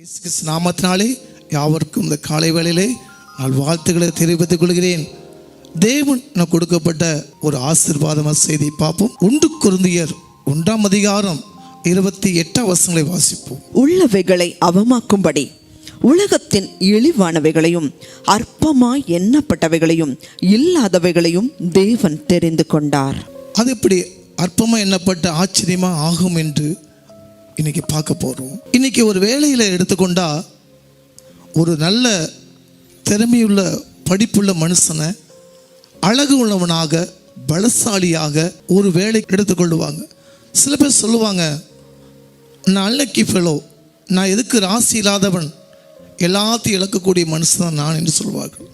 இயேசு கிறிஸ்து நாமத்தினாலே யாவருக்கும் இந்த காலை வேளையிலே நான் வாழ்த்துக்களை தெரிவித்துக் கொள்கிறேன். தேவன் நான் கொடுக்கப்பட்ட ஒரு ஆசீர்வாதமான செய்தி பார்ப்போம். 1 கொரிந்தியர் 1ஆம் அதிகாரம் 28 வசனங்களை வாசிப்போம். உள்ளவைகளை அவமாக்கும்படி உலகத்தின் இழிவானவைகளையும் அற்பமாய் எண்ணப்பட்டவைகளையும் இல்லாதவைகளையும் தேவன் தெரிந்து கொண்டார். அது எப்படி அற்பமா எண்ணப்பட்ட ஆச்சரியமா ஆகும் என்று இன்னைக்கு பார்க்க போறோம். இன்னைக்கு ஒரு வேலையில எடுத்துக்கொண்டா ஒரு நல்ல திறமையுள்ள படிப்புள்ள மனுஷனை அழகு உள்ளவனாக பலசாலியாக ஒரு வேலை எடுத்துக்கொள்ளுவாங்க. சில பேர் சொல்லுவாங்க, நான் அன்லக்கி ஃபெலோ, நான் எதுக்கு ராசி இல்லாதவன், எல்லாத்தையும் இழக்கக்கூடிய மனுஷன் தான் நான் என்று சொல்வார்கள்.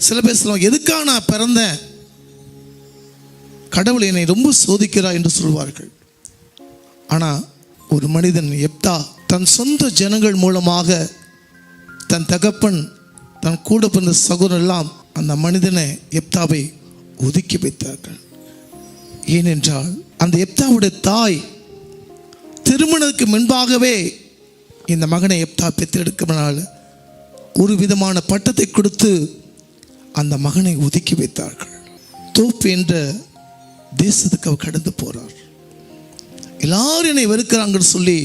சில பேர் சொல்லுவாங்க, எதுக்காக நான் பிறந்தேன், கடவுள் என்னை ரொம்ப சோதிக்கிறார் என்று சொல்வார்கள். ஆனால் ஒரு மனிதன் எப்தா தன் சொந்த ஜனங்கள் மூலமாக தன் தகப்பன் தன் கூட பிறந்த சகோதரர் எல்லாம் அந்த மனிதனை எப்தாவை ஒதுக்கி வைத்தார்கள். ஏனென்றால் அந்த எப்தாவுடைய தாய் திருமணத்துக்கு முன்பாகவே இந்த மகனை எப்தா பெற்றெடுக்கனால ஒரு விதமான பட்டத்தை கொடுத்து அந்த மகனை ஒதுக்கி வைத்தார்கள். தோப்பு என்ற தேசத்துக்கு அவர் கடந்து போறார். எல்லாரும் என்னை வெறுக்கிறாங்கன்னு சொல்லி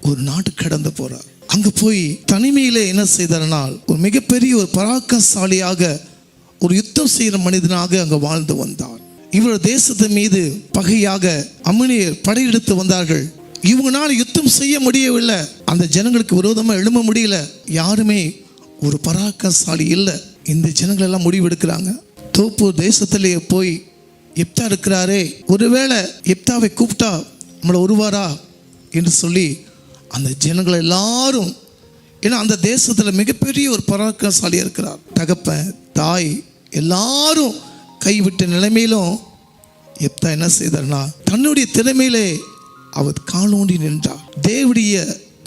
ஒரு நாடு கடந்து போறார். அங்க போய் தனிமையிலே என்ன செய்தார்னால் ஒரு மிகப்பெரிய ஒரு பராக்கிரமசாலியாக ஒரு யுத்தம் செய்கிற மனிதனாக அங்க வாழ்ந்து வந்தார். இவர் தேசத்தின் மீது பகையாக அம்மனியர் படையெடுத்து வந்தார்கள். இவங்களால யுத்தம் செய்ய முடியவில்லை, அந்த ஜனங்களுக்கு விரோதமாக எழும்ப முடியல, யாருமே ஒரு பராக்கிரமசாலி இல்லை. இந்த ஜனங்கள் எல்லாம் முடிவெடுக்கிறாங்க, தோப்பு தேசத்திலேயே போய் எப்தா இருக்கிறாரே, ஒருவேளை எப்தாவை கூப்பிட்டா நம்மளை வருவாரா என்று சொல்லி அந்த ஜனங்கள் எல்லாரும், ஏன்னா அந்த தேசத்தில் மிகப்பெரிய ஒரு பராக்கிரமசாலியாக இருக்கிறார், தகப்பன் தாய் எல்லாரும் கைவிட்ட நிலைமையிலும் எப்தா என்ன செய்தார்னா தன்னுடைய திறமையிலே அவர் காலோண்டி நின்றார். தேவனுடைய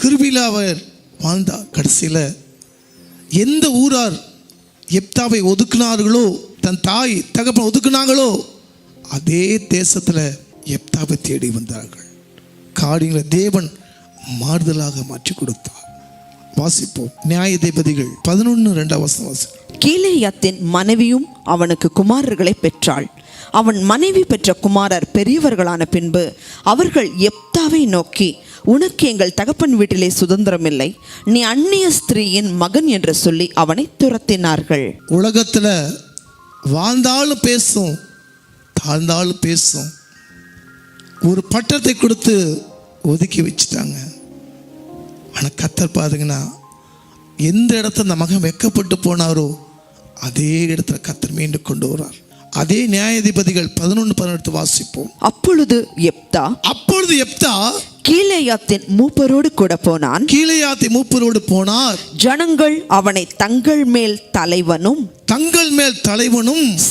கிருபையில் அவர் வாழ்ந்தார். கடைசியில் எந்த ஊரார் எப்தாவை ஒதுக்குனார்களோ, தன் தாய் தகப்பன் ஒதுக்குனாங்களோ, அதே தேசத்தில் எப்தாவை தேடி வந்தார்கள். காரியங்களை தேவன் மாறுதலாக மாற்றி கொடுத்தார். வாசிப்போம். நியாயாதிபதிகள் 11:2 கீலேயாத்தின் மனைவியும் அவனுக்கு குமாரர்களை பெற்றாள். அவன் மனைவி பெற்ற குமாரர் பெரியவர்களான பின்பு அவர்கள் எப்தாவை நோக்கி, உனக்கு எங்கள் தகப்பன் வீட்டிலே சுதந்திரம் இல்லை, நீ அந்நிய ஸ்திரீயின் மகன் என்று சொல்லி அவனை துரத்தினார்கள். உலகத்தில் வாழ்ந்தாலும் பேசும், தாழ்ந்தாலும் பேசும், ஒரு பட்டத்தை கொடுத்து ஒதுக்கி வச்சுட்டாங்க. ஆனால் கர்த்தர் பாருங்கன்னா, எந்த இடத்துல அந்த மகன் வெக்கப்பட்டு போனாரோ அதே இடத்துல கர்த்தர் மீண்டும் கொண்டு வரார். அதே நியாயாதிபதிகள் 11:18 வாசிப்போம். அப்பொழுது எப்தா கீலேயாத்தின் மூப்பரோடு கூட போனான். கீலேயாத்தின் மூப்பரோடு போனார். ஜனங்கள் அவனை தங்கள் மேல் தலைவனும்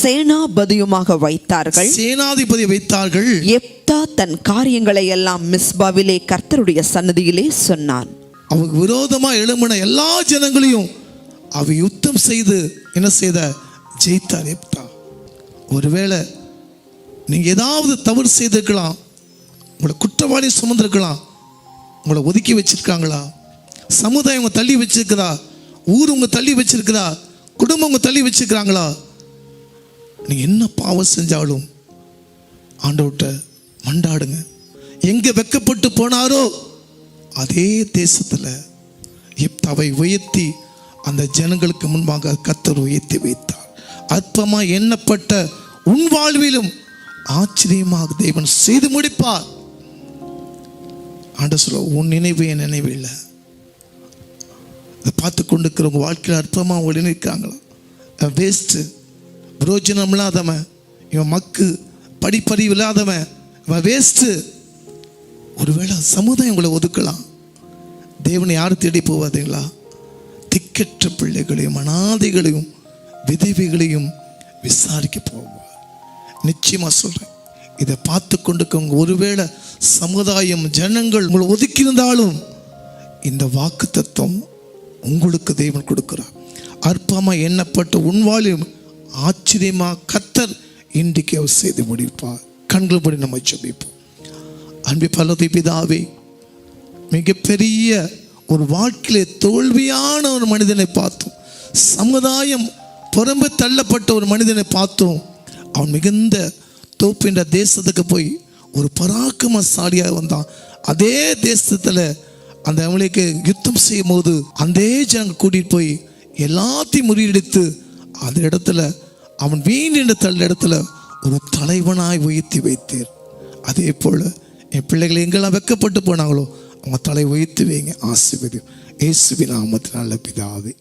சேனாபதியுமாக வைத்தார்கள். எப்தா தன் காரியங்களை எல்லாம் மிஸ்பாவிலே கர்த்தருடைய சன்னதியிலே சொன்னான். அவங்க விரோதமா எழும்பின எல்லா ஜனங்களையும் அவ யுத்தம் செய்து என்ன செய்த ஜெயித்தார் எப்தா. ஒருவேளை நீங்க ஏதாவது தவறு செய்திருக்கலாம், உங்களை குற்றவாளி சுமந்திருக்கலாம், உங்களை ஒதுக்கி வச்சிருக்காங்களா, சமுதாயம் உங்க தள்ளி வச்சிருக்கிறா, ஊர் உங்க தள்ளி வச்சிருக்கிறா, குடும்பம் உங்க தள்ளி வச்சிருக்கிறாங்களா, நீங்க என்ன பாவம் செஞ்சாலும் ஆண்டவர்கிட்ட மண்டாடுங்க. எங்க வெக்கப்பட்டு போனாரோ அதே தேசத்துல எப்தாவை உயர்த்தி அந்த ஜனங்களுக்கு முன்பாக கர்த்தர் உயர்த்தி வைத்தார். அற்பமா எண்ணப்பட்ட உன் வாழ்விலும் ஆச்சரியமாக தேவன் செய்து முடிப்பார். ஆண்டவர் சொல்ல, உன் நினைவு என் நினைவு இல்லை. இதை பார்த்து கொண்டு உங்க வாழ்க்கையில் அற்பமா அவங்க நினைக்கிறாங்களா, வேஸ்ட்டு, புரோஜனம் இல்லாதவன் இவன், மக்கு படிப்பறிவு இல்லாதவன் இவன், வேஸ்ட்டு. ஒருவேளை சமுதாயம் உங்களை ஒதுக்கலாம். தேவனை யாரும் தேடி போவாதீங்களா? திக்கற்ற பிள்ளைகளையும் அனாதைகளையும் விதவைகளையும் விசாரிக்க போவார். நிச்சயமா சொல்றேன், இதை பார்த்து கொண்டு ஒருவேளை சமுதாயம் ஜனங்கள் உங்களை ஒதுக்கியிருந்தாலும் இந்த வாக்கு தத்துவம் உங்களுக்கு தேவன் கொடுக்கிறார். அற்பமா எண்ணப்பட்ட உன்வாலும் ஆச்சரியமா கர்த்தர் இன்றைக்கு அவர் செய்து முடிப்பார். கண்கள் நம்ம ஜெபிப்போம். அன்பு பரலோக பிதாவே, மிகப்பெரிய ஒரு வாழ்க்கையிலே தோல்வியான ஒரு மனிதனை பார்த்தோம். சமுதாயம் புறம்பு தள்ளப்பட்ட ஒரு மனிதனை பார்த்தோம். அவன் மிகுந்த தோப்பின்ற தேசத்துக்கு போய் ஒரு பராக்கிரமசாலியாக வந்தான். அதே தேசத்தில் அந்த அவளுக்கு யுத்தம் செய்யும் போது அந்த ஜனங்க கூட்டிகிட்டு போய் எல்லாத்தையும் முறியடித்து அந்த இடத்துல அவன் வீண் என்ற தள்ள இடத்துல ஒரு தலைவனாய் உயர்த்தி வைத்தீர். அதே போல் என் பிள்ளைகளை எங்கெல்லாம் வெக்கப்பட்டு போனாங்களோ அவங்க தலை உயர்த்தி வைங்க. ஆசீர்வதியும் இயேசுவின் நாமத்தினால பிதாவே.